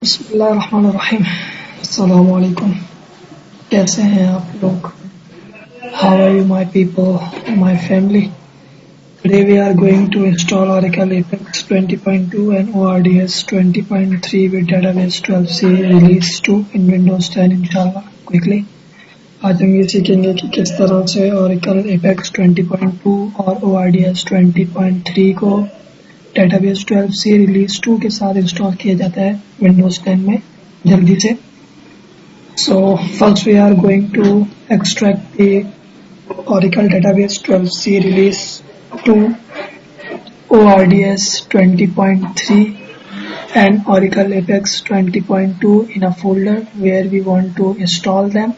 बिस्मिल्लाहिर्रहमानिर्रहीम। अस्सलामु अलैकुम। कैसे हैं आप लोग? How are you, my people, my family? Today we are going to install Oracle Apex 20.2 and ORDS 20.3 with database 12c release 2 in Windows 10 इंशाल्लाह quickly। आज हम ये सीखेंगे कि किस तरह से Oracle Apex 20.2 और ORDS 20.3 को डेटाबेस 12c रिलीज 2 के साथ इंस्टॉल किया जाता है विंडोज 10 में जल्दी से। So first we are going to extract the Oracle database 12c release 2, ORDS 20.3 and Oracle Apex 20.2 in a folder where we want to install them.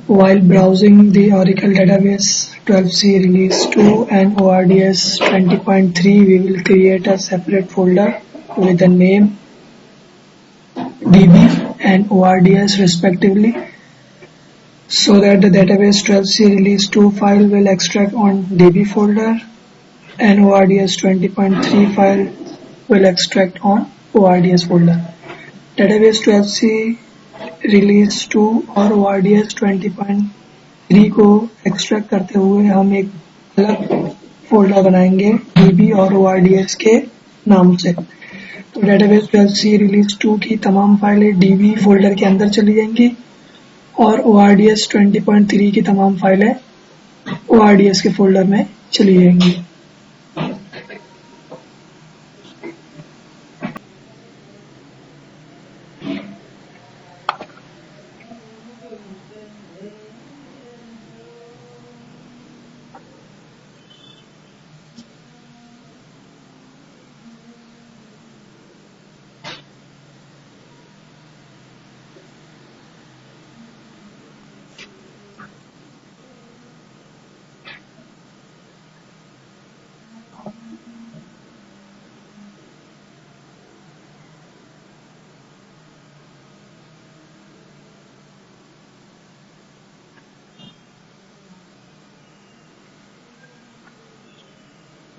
While browsing the Oracle database 12c release 2 and ORDS 20.3, we will create a separate folder with the name DB and ORDS respectively, so that the database 12c release 2 file will extract on DB folder and ORDS 20.3 file will extract on ORDS folder. Database 12c release 2 और ORDS 20.3 को extract करते हुए हम एक अलग folder बनाएंगे DB और ORDS के नाम से। तो डेटाबेस 12c रिलीज 2 की तमाम फाइलें DB फोल्डर के अंदर चली जाएंगी और ORDS 20.3 की तमाम फाइलें ORDS के फोल्डर में चली जाएंगी।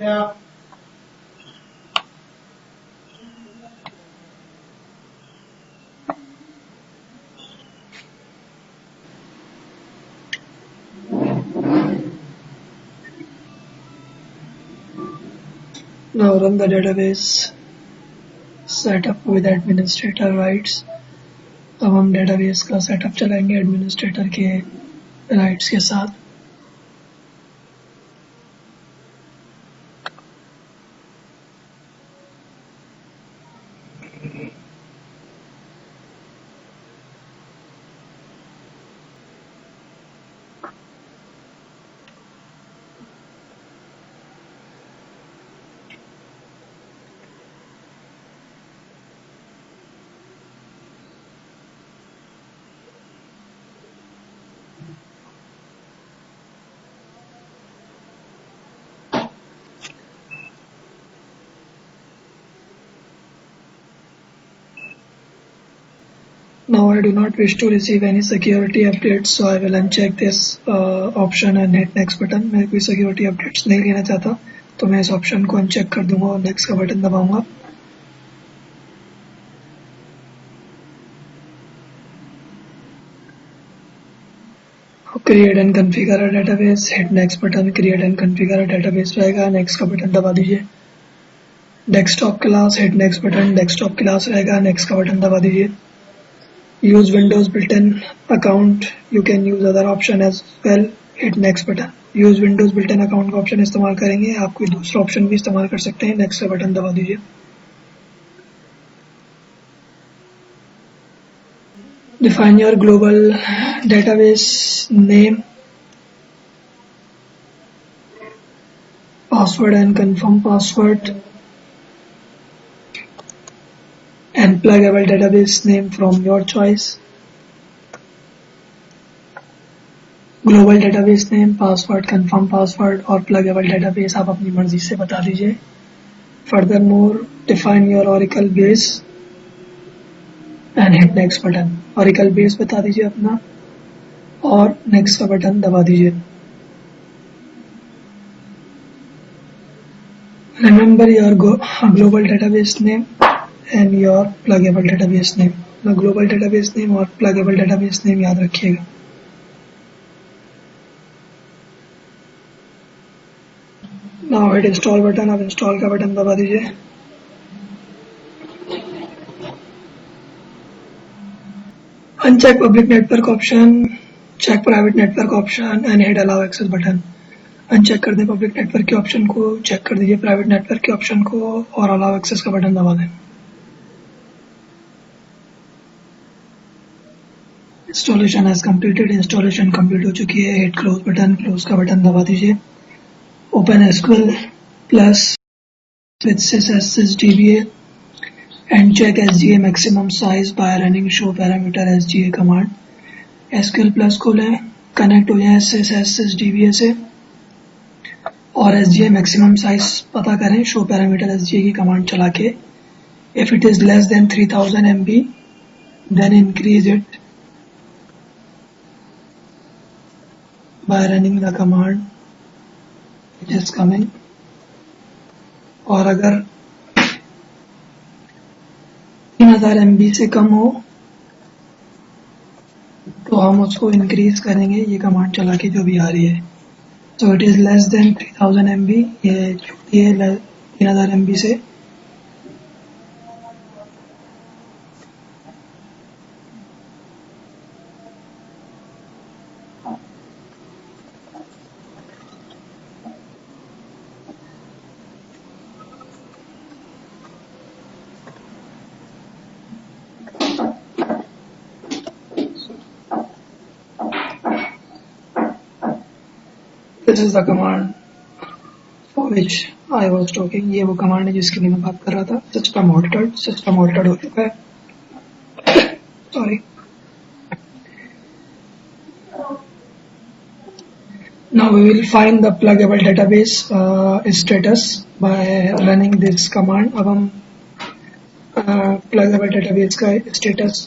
Yeah. Now run the database setup with administrator rights। अब हम डेटाबेस का सेटअप चलाएंगे एडमिनिस्ट्रेटर के राइट्स के साथ। Now I do not wish to receive any security updates, so I will uncheck this option and hit next button। मैं कोई security updates नहीं लेना चाहता, तो मैं इस option को uncheck कर दूंगा और next का button दबाऊंगा। Create and configure a database, hit next button। create and configure a database रहेगा, next का बटन दबा दीजिए। Desktop class, hit next button। desktop class रहेगा, next का बटन दबा दीजिए। Use Windows built-in account, you can use other option as well, hit next button। use Windows built-in account का option इस्तेमाल करेंगे, आप कोई दूसरा ऑप्शन भी इस्तेमाल कर सकते हैं। नेक्स्ट का बटन दबा दीजिए। Define your global database name, password and confirm password, and pluggable database name from your choice। Global database name, password, confirm password और प्लगेबल डेटाबेस आप अपनी मर्जी से बता दीजिए। Furthermore define your Oracle base and hit next button. Oracle base बता दीजिए अपना और नेक्स्ट का बटन दबा दीजिए। remember your global database name and your pluggable database name. ना global database name और pluggable database name याद रखिएगा. Now hit install button. अब install का बटन दबा दीजिए. Uncheck public network option, check private network option and hit allow access button. Uncheck कर दें पब्लिक नेटवर्क के ऑप्शन को, चेक कर दीजिए प्राइवेट नेटवर्क के ऑप्शन को और अलाउ एक्सेस का बटन दबा दें. Installation has completed. Installation complete हो चुकी है. Hit close button. क्लोज का बटन दबा दीजिए. Open SQL plus with sysdba and check SGA maximum size by running show parameter SGA command. SQL plus खोलें, कनेक्ट हो जाए sysdba से और SGA maximum size पता करें show parameter SGA की कमांड चला के. If it is less than 3000 MB then increase it by running the command it is coming. और अगर 3000 MB से कम हो तो हम उसको इंक्रीज करेंगे ये कमांड चला के जो भी आ रही है. So it is less than 3000 MB. ये छोटी है 3000 MB से. This is the command for which I was talking. ये वो कमांड है जिसके लिए मैं बात कर रहा था. सिस्टम ऑल्टर्ड हो चुका है. Sorry. Now we will find the pluggable database status by running this command. अब हम pluggable database का status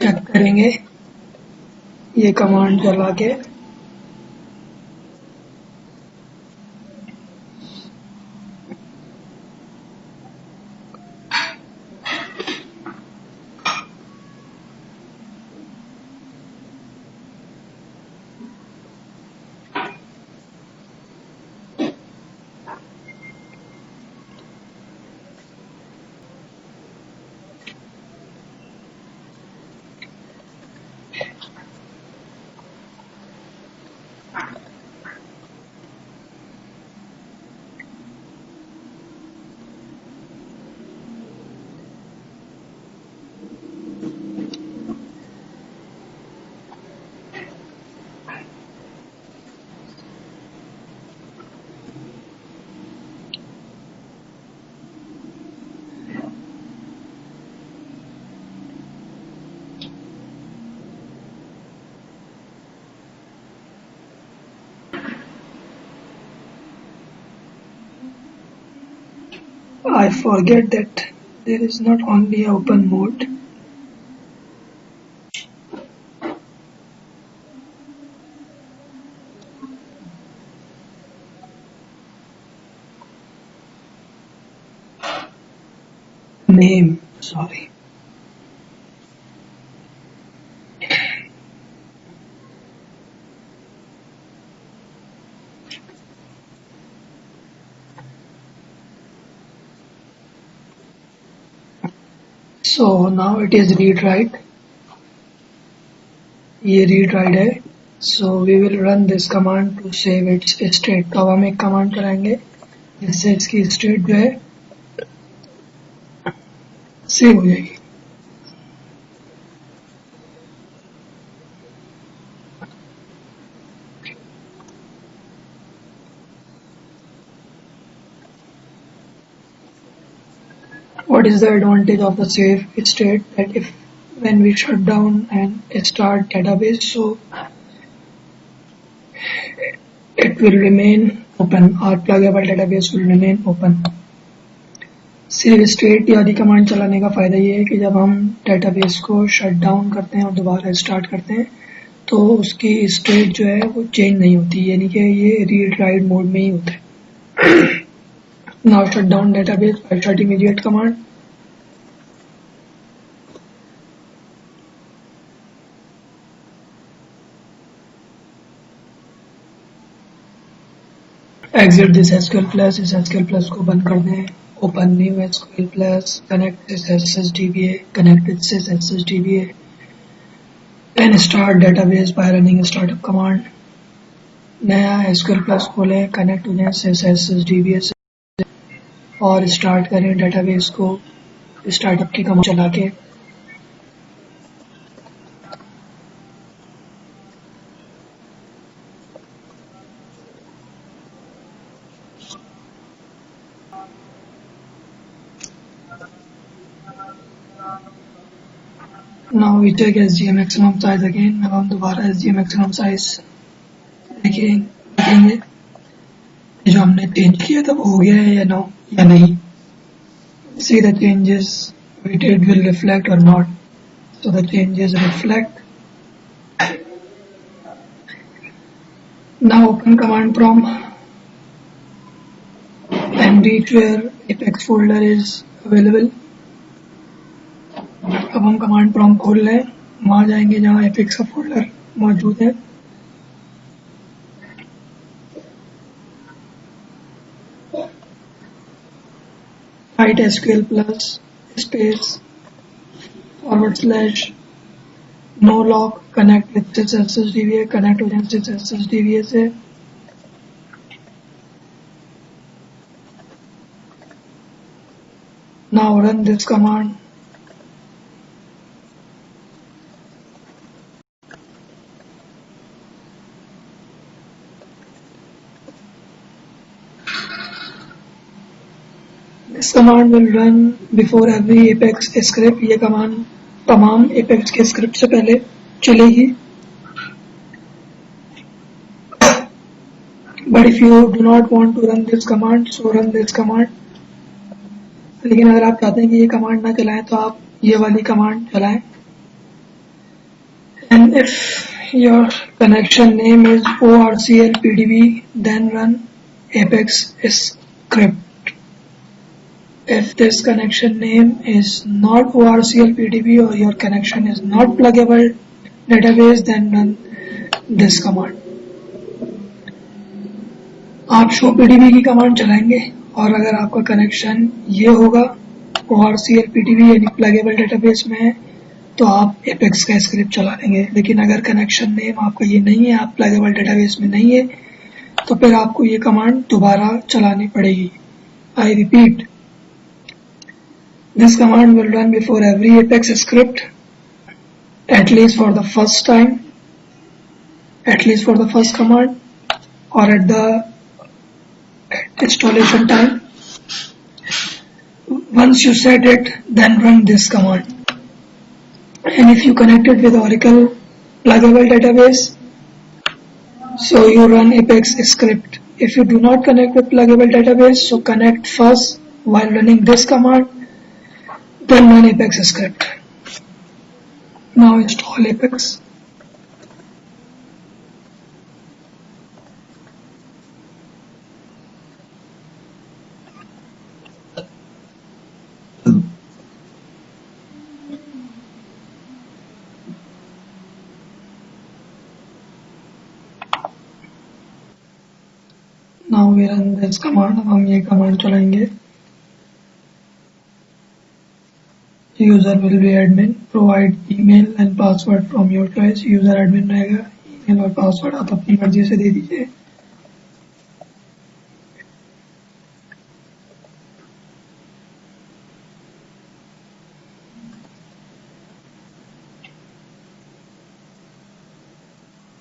चेक करेंगे ये कमांड चला के. I forget that there is not only open mode. Name, sorry. So now it is read write. ये read write है. So we will run this command to save its state. तो अब हम एक कमांड कराएंगे जिससे इसकी स्टेट जो है सेव हो जाएगी. What is the advantage of the save state? That if when we shut down and start database, so it will remain open. Our pluggable database will remain open. Save state आदि command चलाने का फायदा ये है कि जब हम database को शट डाउन करते हैं और दोबारा स्टार्ट करते हैं तो उसकी स्टेट जो है वो चेंज नहीं होती, यानी कि ये रीड राइट मोड में ही होता है। Now shut down database by shut immediate command. Exit this SQL plus, इस SQL plus को बंद कर दें. Open new SQL plus, connect this SSDBA, connect this SSDBA and start database by running startup command. नया SQL plus खोलें, connect हो जाए SSDBA से और स्टार्ट करें database को startup की कमांड चला के. Now we check SG maximum size again. अब हम दोबारा SG maximum size देखेंगे जो हमने चेंज किया था वो हो गया है या नहीं. See the changes we did will reflect or not. So the changes reflect. Now open command prompt and reach where Apex folder is available. अब हम कमांड प्रॉम्प्ट खोल लें, वहां जाएंगे जहां एपेक्स का फोल्डर मौजूद है. Write SQL plus space // no log connect with SSDBA, कनेक्ट हो जाए SSDBA से. Now run this command. This command will run before every Apex script. ये कमांड तमाम Apex के स्क्रिप्ट से पहले चलेगी. But if you do not want to run this command, so run this command. लेकिन अगर आप चाहते हैं कि ये कमांड ना चलाएं तो आप ये वाली कमांड चलाएं. And if your connection name is orclpdb, then run Apex script. If this connection name is not orclpdb or your connection is not pluggable database, then run this command. आप show pdb की command चलाएंगे और अगर आपका connection ये होगा orclpdb यानी pluggable database में है तो आप Apex का स्क्रिप्ट चला देंगे. लेकिन अगर कनेक्शन नेम आपका ये नहीं है, आप pluggable database में नहीं है, तो फिर आपको ये कमांड दोबारा चलानी पड़ेगी. I repeat, this command will run before every Apex script, at least for the first time, at least for the first command, or at the installation time. Once you set it, then run this command. And if you connect it with Oracle pluggable database, so you run Apex script. If you do not connect with pluggable database, so connect first while running this command, then run Apex script. Now install Apex. Now we run this command. अब हम ये command चलाएंगे. User will be admin. Provide email and password from your choice. User admin रहेगा. email और password आप अपनी मर्जी से दे दीजिए.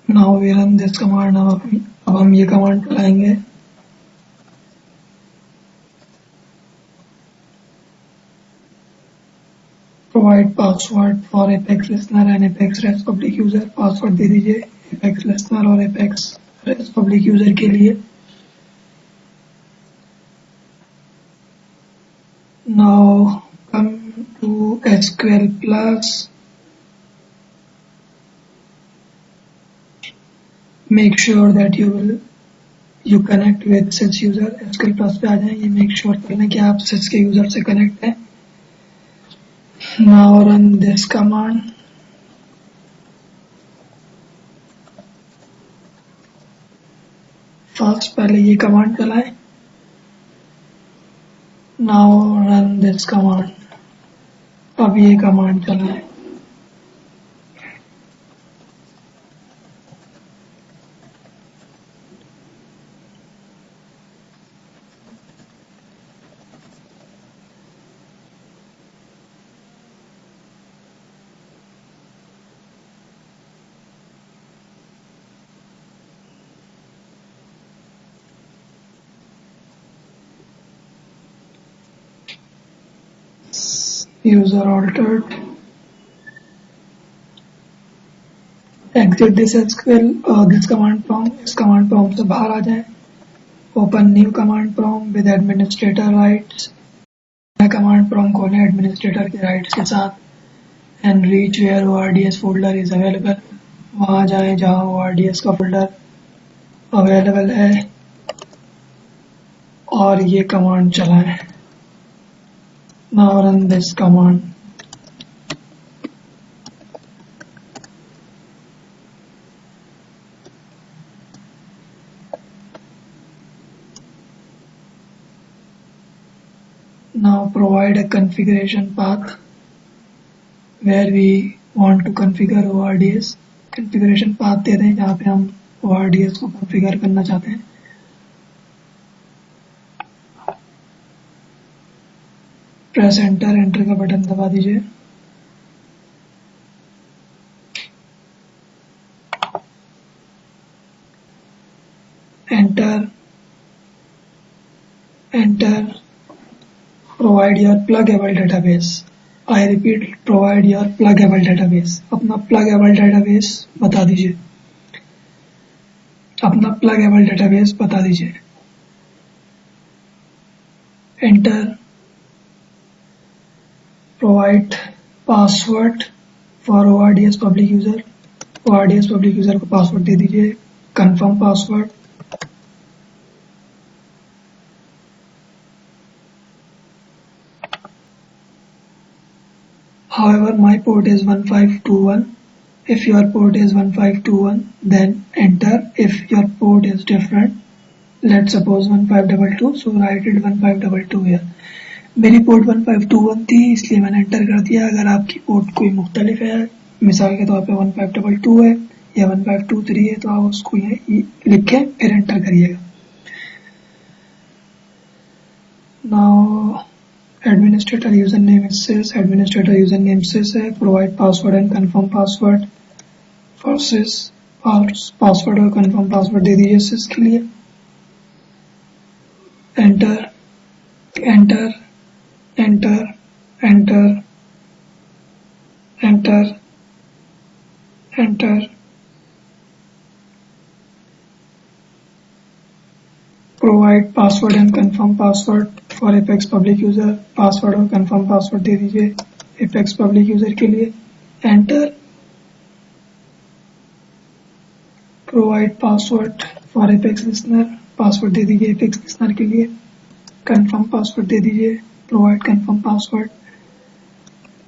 Now we run this command. अब हम ये कमांड चलाएंगे. Provide password for Apex listener and Apex REST public user. Password दे दीजिए Apex listener और Apex REST public user के लिए. Now come to SQL plus make sure that you connect with sys user. SQL Plus पे आ जाएं, ये make sure कर लें कि आप sys के user से connect हैं. Now run this command. First पहले ये command चलाएं. Now run this command. अब ये command चलाएं. User altered. Exit this SQL this command prompt. इस command prompt से बाहर आ जाएं. Open new command prompt with administrator rights. नया command prompt खोलें administrator के rights के साथ. And reach where ORDS folder is available. वहाँ जाएं जहाँ ORDS का folder available है और ये command चलाएं. Now run this command. Now provide a configuration path where we want to configure ORDS. Configuration path दे दें जहाँ पे हम ORDS को configure करना चाहते हैं. प्रेस एंटर का बटन दबा दीजिए. Enter provide your pluggable database. I repeat, provide your pluggable database. अपना pluggable database बता दीजिए. Enter. Provide password for ORDS public user. ORDS public user को पासवर्ड दे दीजिए. Confirm password. However, my port is 1521. If your port is 1521, then enter. If your port is different, let's suppose 1522, so write it 1522 here. मेरी port 1521 थी इसलिए मैंने enter कर दिया. अगर आपकी पोर्ट कोई मुख्तलिफ है, मिसाल के तौर पे 1522 है या 1523 है, तो आप उसको ये लिखें फिर एंटर करिएगा. Now administrator username is sys. Administrator username sys है. Provide password and confirm password for sys. Password और confirm password दे दीजिए sys के लिए. enter. Provide password and confirm password for Apex public user. Password और confirm password दे दीजिए Apex public user के लिए. enter. Provide password for Apex listener. Password दे दीजिए Apex listener के लिए. confirm password दे दीजिए. Provide confirm password.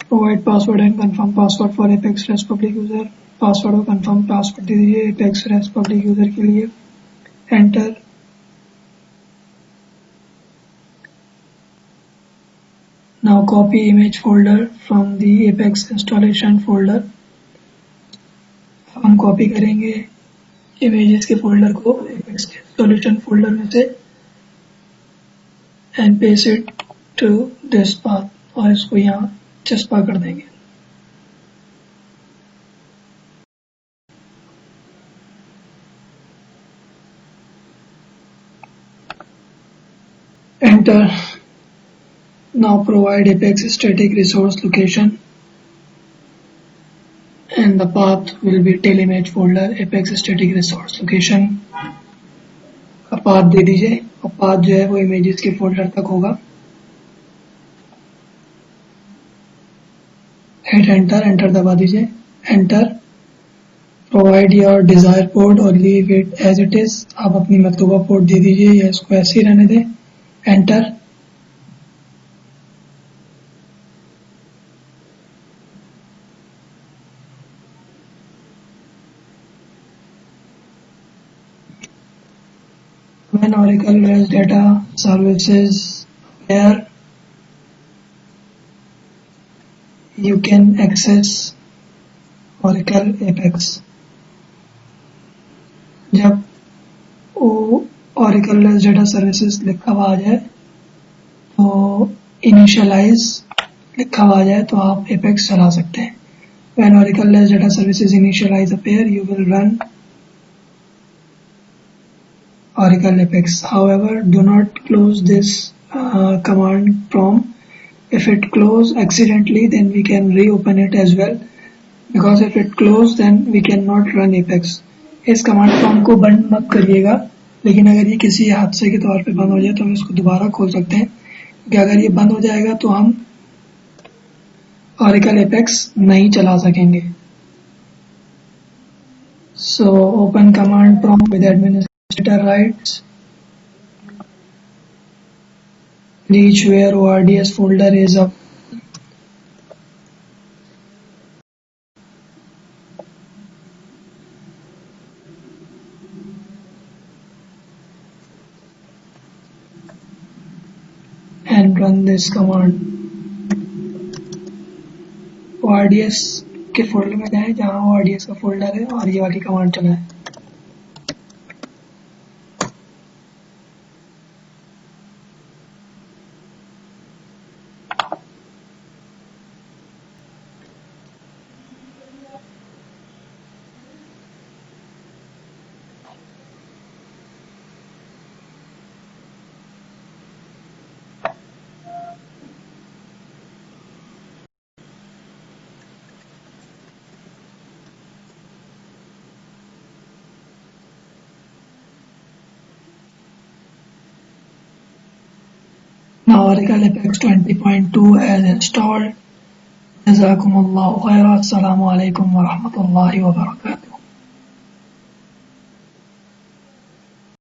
Provide password and confirm password for Apex REST public user. Password और confirm password दे दीजिए Apex REST public user के लिए. enter. Now copy image folder from the Apex installation folder. हम copy करेंगे images के folder को Apex installation folder में से and paste it to this path और इसको यहाँ चस्पा कर देंगे. Enter. Now provide Apex static resource location and the path will be tail image folder Apex static resource location का path दे दीजिए और path जो है वो images के folder तक होगा. hit enter. enter दबा दीजिए. enter. Provide your desire port और leave it as it is. आप अपनी मतलूबा पोर्ट दे दीजिए या इसको ऐसे ही रहने दें। Enter. When Oracle REST data services appear, you can access Oracle Apex। जब वो Oracle REST data services लिखा हुआ आ जाए तो इनिशियलाइज लिखा हुआ आ जाए तो आप Apex चला सकते हैं। When Oracle REST data services initialize appear, you will run Oracle Apex। However, do not close this command prompt. If it close accidentally, then we can reopen it as well, because if it close then we cannot run Apex। इस command prompt को बंद मत करिएगा, लेकिन अगर ये किसी हादसे के तौर पे बंद हो जाए तो हम इसको दोबारा खोल सकते हैं, क्योंकि अगर ये बंद हो जाएगा तो हम Oracle Apex नहीं चला सकेंगे। So open command prompt with administrator rights, reach where ORDS folder is up, and run this command। ORDS के फोल्डर में जाएं जहां ORDS का फोल्डर है और ये वाली कमांड चलाएं। Now Oracle Apex 20.2 is installed. Jazakumullahu khairan. Assalamu alaikum wa rahmatullahi wa barakatuh.